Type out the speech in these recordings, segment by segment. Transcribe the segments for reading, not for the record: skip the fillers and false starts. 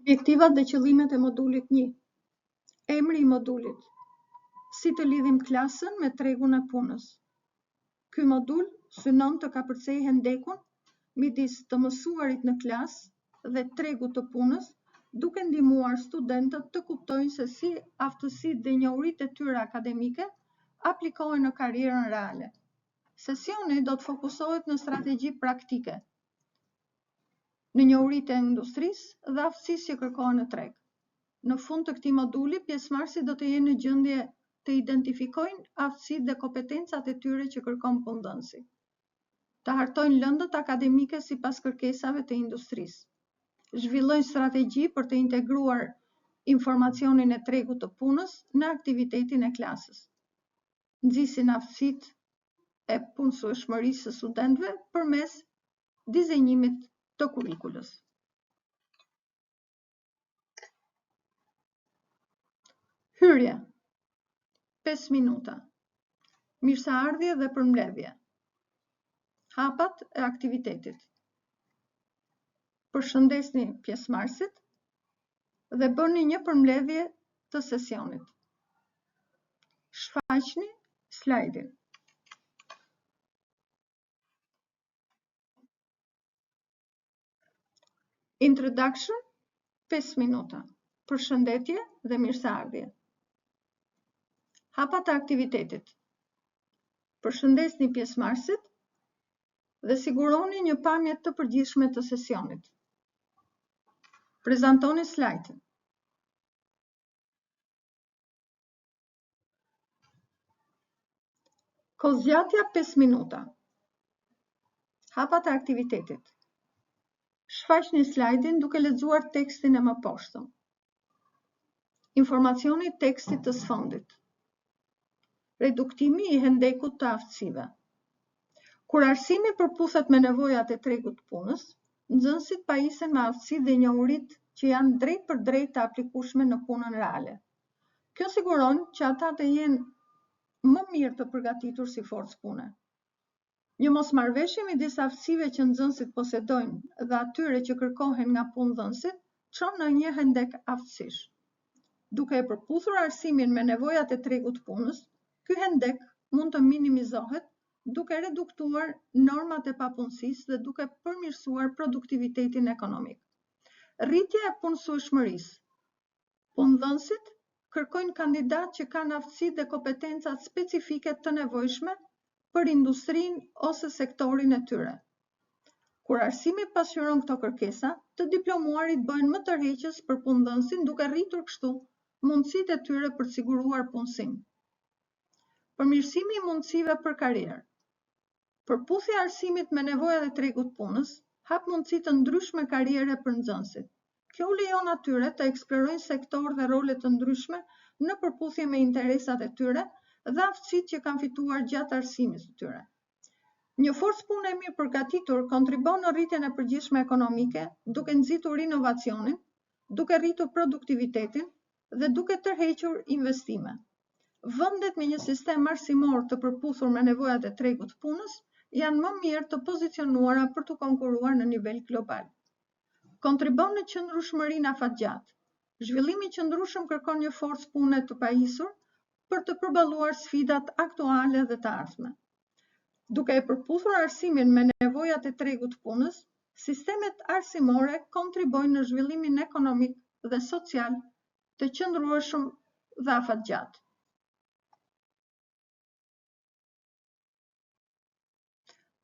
Objektivat dhe qëllimet e modulit 1. Emri I modulit. Si të lidhim klasën me tregun e punës. Ky modul synon të kapërcej hendekun midis të mësuarit në klasë dhe tregut të punës, duke ndihmuar studentët të kuptojnë se si aftësitë dhe njohuritë e tyre akademike aplikohen në karrierën reale. Sesioni do të fokusohet në strategji praktike, në njohuritë e industrisë dhe aftësisë që kërkohen në treg. Në fund të këtij moduli, pjesëmarrësit do të jenë në gjendje të identifikojnë aftësitë dhe kompetencat e tyre që kërkon punëdhënësi, të hartojnë lëndët akademike sipas kërkesave të industrisë, zhvillojnë strategji për të integruar informacionin e tregut të punës në aktivitetin e klasës, nxisin aftësitë e punësueshmërisë së studentëve përmes dizenjimit të kurrikulës. Hyrje 5 minuta. Mirëseardhje dhe përmbledhje. Hapat e aktivitetit. Përshëndesni pjesëmarrësit dhe bëni një përmbledhje të sesionit. Shfaqni slajdin. Introduction 5 minuta. Përshëndetje dhe mirëseardhje. Hapat e aktivitetit. Përshëndesni pjesëmarrësit dhe siguroni një pamje të përgjithshme të sesionit. Prezantoni slajdin. Kohëzgjatja 5 minuta. Hapat e aktivitetit. Shfaqni slajdin duke lexuar tekstin e mëposhtëm. Informacioni I tekstit të sfondit. Reduktimi I hendekut të aftësive. Kur arsimi përputhet me nevojat e tregut të punës, nxënësit pajisen me aftësitë dhe njohuritë që janë drejt për drejt të aplikueshme në punën reale. Kjo siguron që ata të jenë më mirë të përgatitur si forcë pune. Një mosmarrëveshje midis aftësive që nxënësit posedojnë dhe atyre që kërkohen nga punëdhënësit çon në një hendek aftësish. Duke e përputhur arsimin me nevojat e tregut të punës, ky hendek mund të minimizohet duke reduktuar normat e papunësisë dhe duke përmirësuar produktivitetin ekonomik. Rritja e punësueshmërisë. Punëdhënësit kërkojnë kandidatë që kanë aftësitë dhe kompetencat specifike të nevojshme për industrinë ose sektorin e tyre. Kur arsimi pasqyron këto kërkesa, të diplomuarit bëhen më tërheqës për punëdhënësin duke rritur kështu mundësitë e tyre për të siguruar punësim. Përmirësimi I mundësive për karrierë. Përputhja e arsimit me nevojat e tregut të punës hap mundësi të ndryshme karriere për nxënësit. Kjo u lejon atyre të eksplorojnë sektorë dhe role të ndryshme në përputhje me interesat e tyre dhe aftësitë që kanë fituar gjatë arsimit të tyre. Një forcë pune e mirë përgatitur kontribon në rritjen e përgjithshme ekonomike, duke nxitur inovacionin, duke rritur produktivitetin dhe duke tërhequr investime. Vendet me një sistem arsimor të përputhur me nevojat e tregut të punës janë më mirë të pozicionuara për të konkuruar në nivel global. Kontribon në qëndrueshmërinë afatgjatë. Zhvillimi I qëndrueshëm kërkon një forcë pune të pajisur për të përballuar sfidat aktuale dhe të ardhme. Duke e përputhur arsimin me nevojat e tregut të punës, sistemet arsimore kontribojnë në zhvillimin ekonomik dhe social të qëndrueshëm dhe afatgjatë.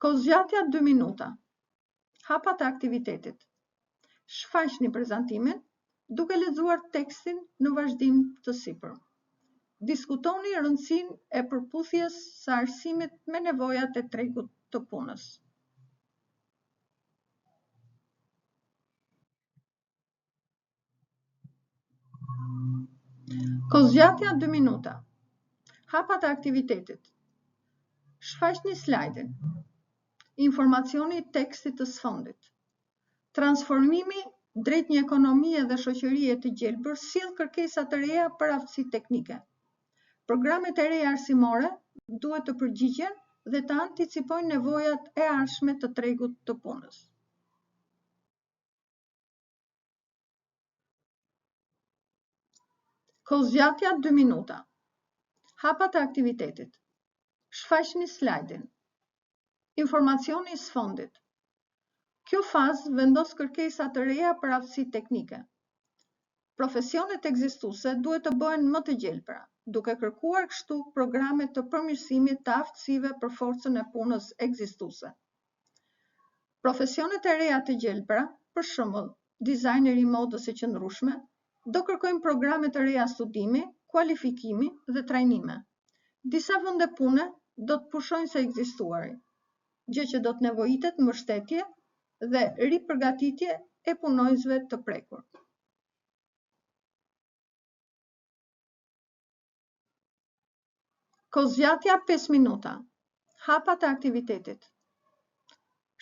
Kohëzgjatja 2 minuta. Hapat e aktivitetit. Shfaqni prezantimin duke lexuar tekstin në vazhdim të sipër. Diskutoni rëndësinë e përputhjes së arsimit me nevojat e tregut të punës. Kohëzgjatja 2 minuta. Hapat e aktivitetit. Shfaqni slajdin. Informacioni I tekstit të sfondit. Transformimi drejt një ekonomie dhe shoqërie të gjelbër sjell kërkesa të reja për aftësi teknike. Programet e reja arsimore duhet të përgjigjen dhe të anticipojnë nevojat e ardhshme të tregut të punës. Kohëzgjatja 2 minuta. Hapat e aktivitetit. Shfaqni slajdin. Informacioni i sfondit. Kjo fazë vendos kërkesa të reja për aftësitë teknike. Profesionet ekzistuese duhet të bëhen më të gjelbra, duke kërkuar kështu programe të përmirësimit të aftësive për forcën e punës ekzistuese. Profesionet e reja të gjelbra, për shembull, dizajneri i modës së qëndrueshme, do kërkojnë programe të reja studimi, kualifikimi dhe trajnime. Disa vende pune do të pushojnë së ekzistuari, gjë që do të nevojitet mbështetje dhe ripërgatitje e punojësve të prekur. Kohëzgjatja 5 minuta. Hapat e aktivitetit.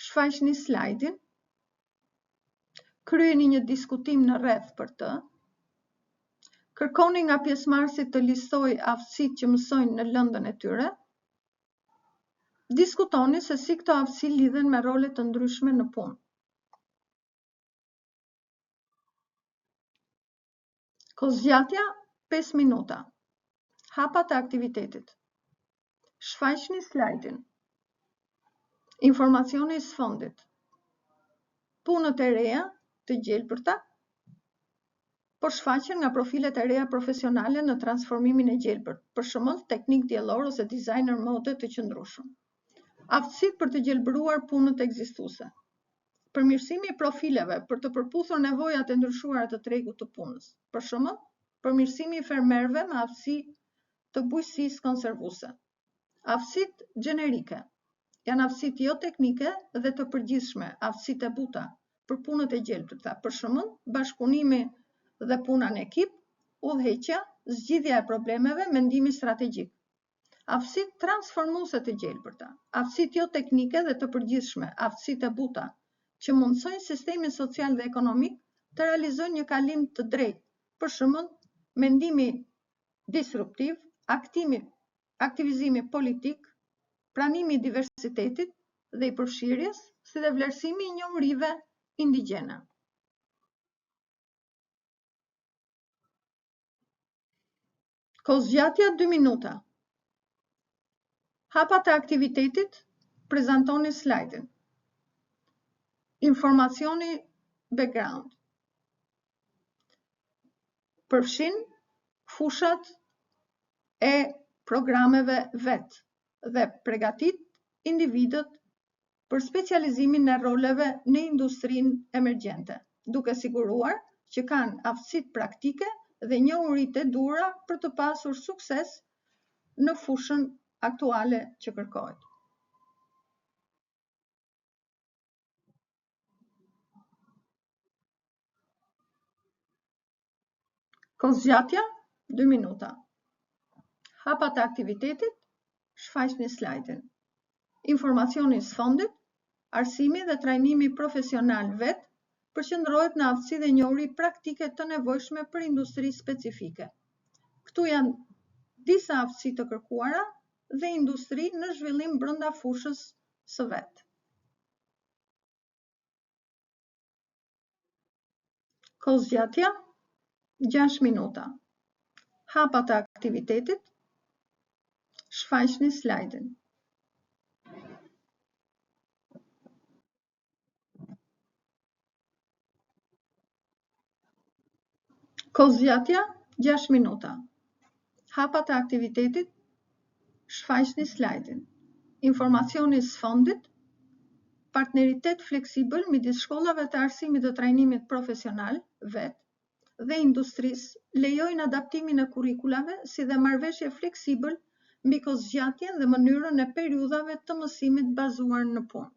Shfaqni slajdin. Kryeni një diskutim në rreth për të. Kërkoni nga pjesëmarrësit të listojë aftësitë që mësojnë në lëndën e tyre. Diskutoni se si këto aftësi lidhen me role të ndryshme në punë. Kohëzgjatja 5 minuta. Hapat e aktivitetit. Shfaqni slajdin. Informacioni i sfondit. Punët e reja të gjelbërta, por shfaqen nga profilet e reja profesionale në transformimin e gjelbërt, për shembull teknik diellor ose dizajner mode të qëndrueshëm. Aftësitë për të gjelbëruar punët ekzistuese. Përmirësimi i profileve për të përputhur nevojat e ndryshuara të tregut të punës. Për shembull, përmirësimi i fermerëve me aftësi të bujqësisë konservuese. Aftësitë gjenerike janë aftësitë jo teknike dhe të përgjithshme, aftësitë e buta për punët e gjelbërta, për shembull, bashkëpunimi dhe puna në ekip, udhëheqja, zgjidhja e problemeve, mendimi strategjik. Aftësitë transformuese të gjelbërta, aftësitë jo teknike dhe të përgjithshme, aftësitë e buta, që mundsojnë sistemin social dhe ekonomik të realizojnë një kalim të drejtë, për shembull, mendimi disruptiv, aktivizimi politik, pranimi i diversitetit dhe i përfshirjes, si dhe vlerësimi i njohurive indigjene. Kohëzgjatja 2 minuta. Hapat e aktivitetit, prezantoni slajdin. Informacioni background. Përfshin fushat e programeve vet dhe përgatit individët për specializimin e roleve në industrinë emergjente, duke siguruar që kanë aftësitë praktike dhe njohuritë e duhura për të pasur sukses në fushën aktuale që kërkohet. Kohëzgjatja 2 minuta. Hapat e aktivitetit, shfaqni slajdin. Informacioni i sfondit, arsimi dhe trajnimi profesional vet përqendrohet në aftësi dhe njohuri praktike të nevojshme për industri specifike. Këtu janë disa aftësi të kërkuara dhe industri në zhvillim brenda fushës së vet. Kohëzgjatja 6 minuta. Hapat e aktivitetit, shfaqni slajdin. Kohëzgjatja 6 minuta. Hapat e aktivitetit, shfaqni slajdin. Informacioni i sfondit, partneritet fleksibël midis shkollave të arsimit dhe trajnimit profesional vet dhe industrisë lejojnë adaptimin e kurrikulave si dhe marrëveshje fleksibël mbi kohëzgjatjen dhe mënyrën e periudhave të mësimit bazuar në punë.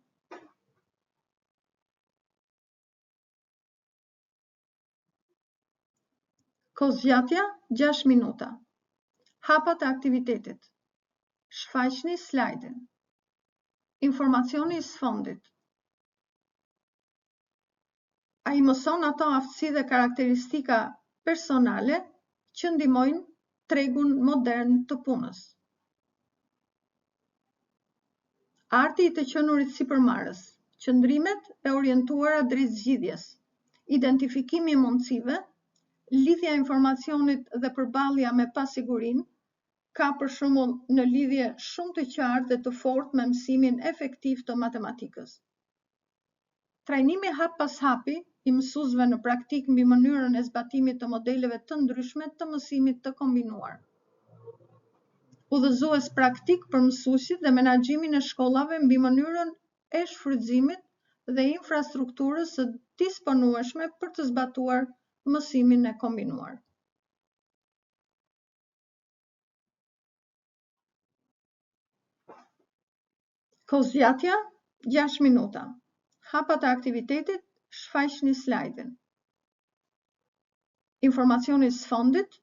Kohëzgjatja 6 minuta. Hapat e aktivitetit. Shfaqni slajdin. Informacioni i sfondit. Ai mëson ato aftësi dhe karakteristika personale që ndihmojnë tregun modern të punës. Arti i të qenurit sipërmarrës, qëndrimet e orientuara drejt zgjidhjes, identifikimi i mundësive, lidhja e informacionit dhe përballja me pasigurinë, ka për shembull në lidhje shumë të qartë dhe të fortë me mësimin efektiv të matematikës. Trajnimi hap pas hapi i mësuesve në praktik mbi mënyrën e zbatimit të modeleve të ndryshme të mësimit të kombinuar. Udhëzues praktik për mësuesit dhe menaxhimin e shkollave mbi mënyrën e shfrytëzimit dhe infrastrukturës së disponueshme për të zbatuar mësimin e kombinuar. Kohëzgjatja 6 minuta. Hapat e aktivitetit, shfaqni slajdin. Informacioni sfondit,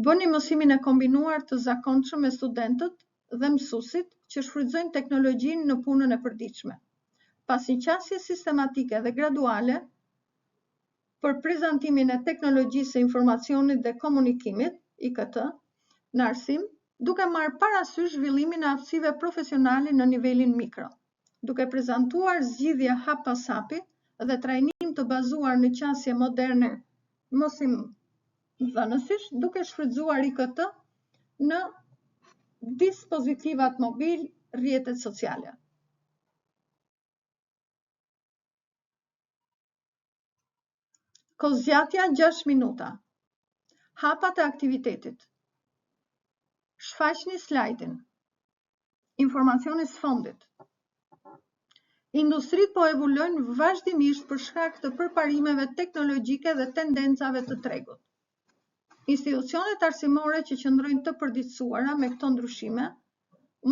bëni mësimin e kombinuar të zakonshëm me studentët dhe mësuesit që shfrytëzojnë teknologjinë në punën e përditshme. Pas një qasje sistematike dhe graduale për prezantimin e teknologjisë së informacionit dhe komunikimit, IKT, në arsim, duke marrë parasysh zhvillimin e aftësive profesionale në nivelin mikro, duke prezantuar zgjidhje hap pas hapi dhe trajnim të bazuar në qasje moderne mësimdhënësish, duke shfrytzuar IKT në dispozitivat mobil, rrjetet sociale. Kohëzgjatja 6 minuta. Hapat e aktivitetit. Shfaqni slajdin. Informacioni sfondit. Industritë po evolojnë vazhdimisht për shkak të përparimeve teknologjike dhe tendencave të tregut. Institucionet arsimore që qëndrojnë të përditësuara me këto ndryshime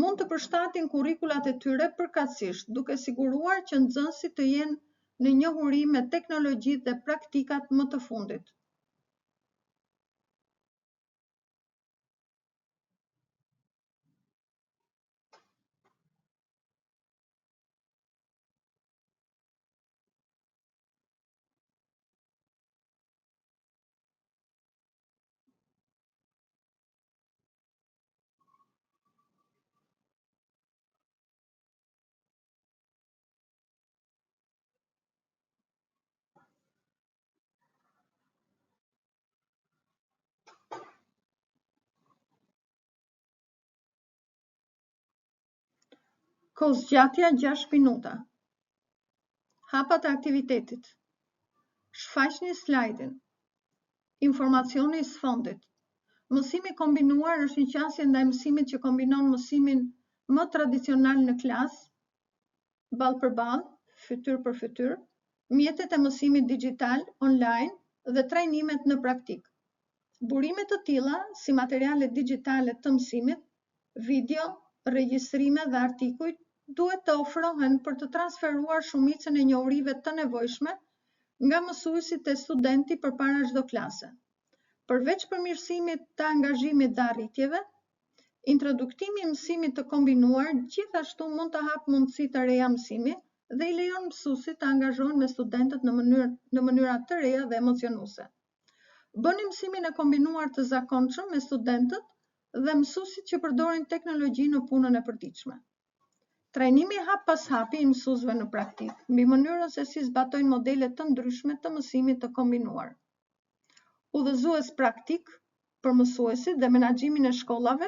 mund të përshtatin kurrikulat e tyre përkatësisht, duke siguruar që nxënësit të jenë në njohuri me teknologjitë dhe praktikat më të fundit. Kohëzgjatja 6 minuta. Hapat e aktivitetit. Shfaqni slajdin. Informacioni i sfondit. Mësimi kombinuar është një qasje ndaj mësimit që kombinon mësimin më tradicional në klasë, ballë për ballë, fytyrë për fytyrë, mjetet e mësimit digital, online dhe trajnimet në praktik. Burime të tilla, si materialet digjitale të mësimit, video, regjistrime dhe artikuj, duhet të ofrohen për të transferuar shumicën e njohurive të nevojshme nga mësuesi te studenti përpara çdo klase. Përveç përmirësimit të angazhimit dhe arritjeve, introduktimi i mësimit të kombinuar gjithashtu mund të hapë mundësi të reja mësimi dhe i lejon mësuesit të angazhohen me studentët në mënyra të reja dhe emocionuese. Bëni mësimin e kombinuar të zakonshëm me studentët dhe mësuesit që përdorin teknologji në punën e përditshme. Trajnimi hap pas hapi i mësuesve në praktik, mbi mënyrën se si zbatojnë modele të ndryshme të mësimit të kombinuar. Udhëzues praktik për mësuesit dhe menaxhimin e shkollave,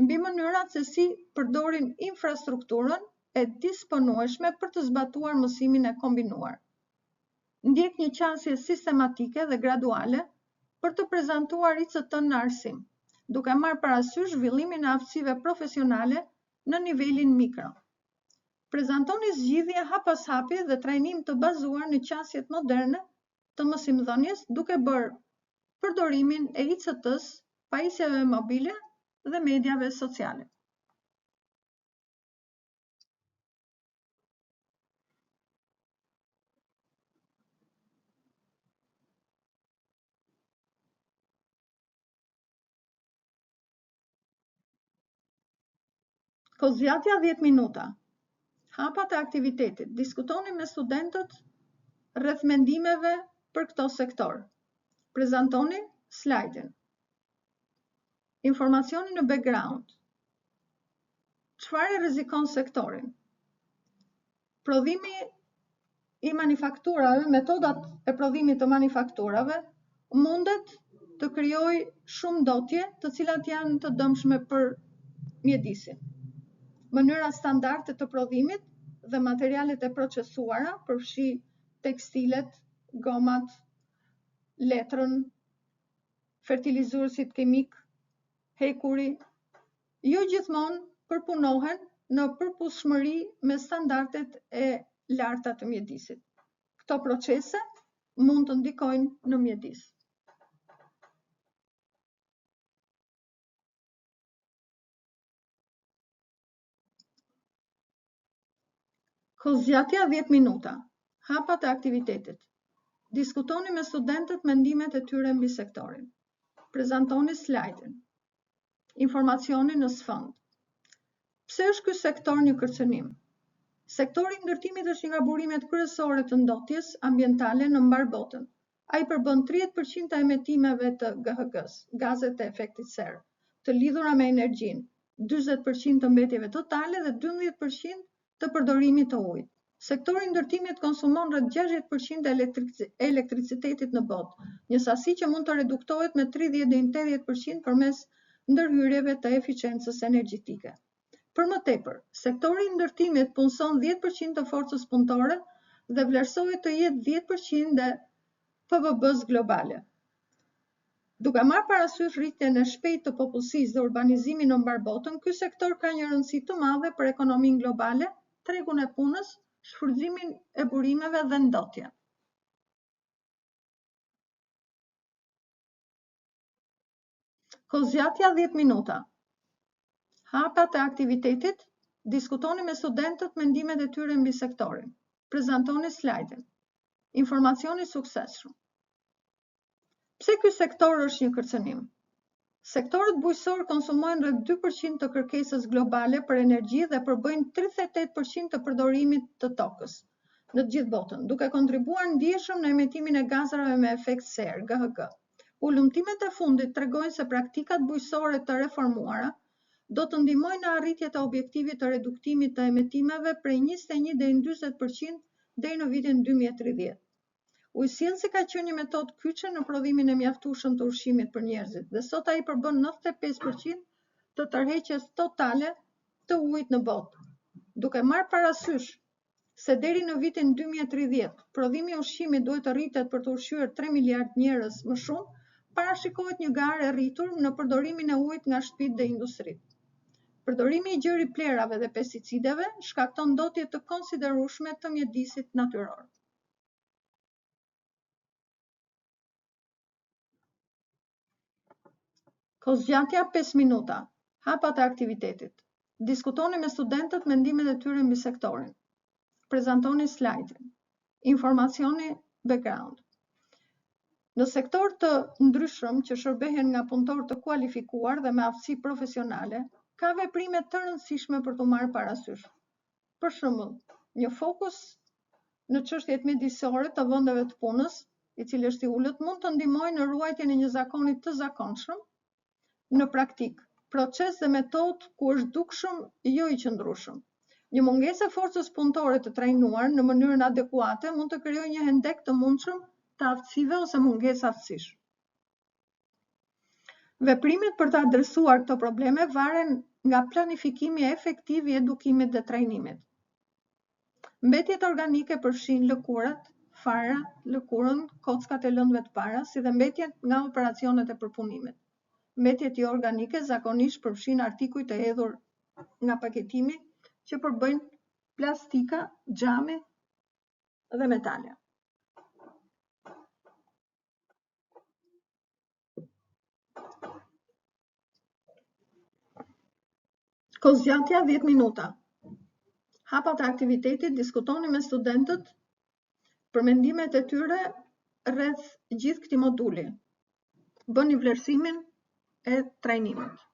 mbi mënyrat se si përdorin infrastrukturën e disponueshme për të zbatuar mësimin e kombinuar. Ndjek një qasje sistematike dhe graduale për të prezantuar ICT në arsim, duke marrë parasysh zhvillimin e aftësive profesionale në nivelin mikro. Prezantoni zgjidhje hap pas hapi dhe trajnim të bazuar në qasjet moderne të mësimdhënies, duke bërë përdorimin e ICT-s, pajisjeve mobile dhe mediave sociale. Kohëzgjatja 10 minuta. Hapat e aktivitetit. Diskutoni me studentët rreth mendimeve për këto sektor. Prezantoni slajdin. Informacioni në background. Çfarë rrezikon sektorin? Prodhimi i manifakturave, metodat e prodhimit të manifakturave mundet të krijojë shumë ndotje, të cilat janë të dëmshme për mjedisin. Mënyra standarde të prodhimit dhe materialet e procesuara, përfshi tekstilet, gomat, letrën, fertilizuesit kimik, hekuri, jo gjithmonë përpunohen në përputhshmëri me standardet e larta të mjedisit. Këto procese mund të ndikojnë në mjedis. Kohëzgjatja 10 minuta. Hapat e aktivitetit. Diskutoni me studentët mendimet e tyre mbi sektorin. Prezantoni slajdin. Informacioni në sfond. Pse është ky sektor një kërcënim? Sektori i ndërtimit është një nga burimet kryesore të ndotjes ambientale në mbar botën. Ai përbën 30% të emetimeve të GHG-s, gazet e efektit serë, të lidhura me energjinë, 40% të mbetjeve totale dhe 12% të përdorimit të ujit. Sektori i ndërtimit konsumon rreth 60% e elektricitetit në botë, një sasi që mund të reduktohet me 30 deri në 80% përmes ndërhyrjeve të eficiencës energjetike. Për më tepër, sektori i ndërtimit punëson 10% të forcës punëtore dhe vlerësohet të jetë 10% e PVB-s globale. Duke marrë parasysh rritjen e shpejtë të popullsisë dhe urbanizimin në mbar botën, ky sektor ka një rëndësi të madhe për ekonominë globale, tregun e punës, shfrytëzimin e burimeve dhe ndotjen. Kohëzgjatja 10 minuta. Hapat e aktivitetit, diskutoni me studentët mendimet e tyre mbi sektorin. Prezantoni slajdin. Informacioni suksesshëm. Pse ky sektor është një kërcënim? Sektorët bujqësor konsumojnë rreth 2% të kërkesës globale për energji dhe përbëjnë 38% të përdorimit të tokës në të gjithë botën, duke kontribuar ndjeshëm në emetimin e gazave me efekt serë, GHG. Ulëmtimet e fundit tregojnë se praktikat bujqësore të reformuara do të ndihmojnë në arritje të objektivit të reduktimit të emetimeve prej 21 deri në 40% deri në vitin 2030. Ujësjellsi ka qenë një metodë kyçe në prodhimin e mjaftueshëm të ushqimit për njerëzit dhe sot ai përbën 95% të tërheqjes totale të ujit në botë. Duke marrë parasysh se deri në vitin 2030 prodhimi i ushqimit duhet të rritet për të ushqyer 3 miliard njerëz më shumë, parashikohet një garë e rritur në përdorimin e ujit nga shtëpitë dhe industritë. Përdorimi i gjerë i plerave dhe pesticideve shkakton ndotje të konsiderueshme të mjedisit natyror. Kohëzgjatja 5 minuta. Hapat e aktivitetit. Diskutoni me studentët mendimet e tyre mbi sektorin. Prezantoni slajdin. Informacioni background. Në sektor të ndryshëm që shërbehen nga punëtorë të kualifikuar dhe me aftësi profesionale, ka veprime të rëndësishme për të marrë parasysh. Për shembull, një fokus në çështjet mjedisore të vendeve të punës, i cili është i ulët, mund të ndihmojë në ruajtjen e një zakoni të zakonshëm në praktik, proces dhe metodë ku është dukshëm, jo i qëndrueshëm. Një mungesë e forcës punëtore të trajnuar në mënyrën adekuate mund të krijojë një hendek të mundshëm të aftësive ose mungesë aftësish. Veprimet për të adresuar këto probleme varen nga planifikimi efektiv i edukimit dhe trajnimit. Mbetjet organike përfshin lëkurat, farat, lëkurën, kockat e lëndëve të para, si dhe mbetjet nga operacionet e përpunimit. Mbetjet jo organike zakonisht përfshin artikuj të hedhur nga paketimi që përbëjnë plastika, xhami dhe metale. Kohëzgjatja 10 minuta. Hapat e aktivitetit, diskutoni me studentët për mendimet e tyre rreth gjithë këtij moduli. Bëni vlerësimin e trajnimit.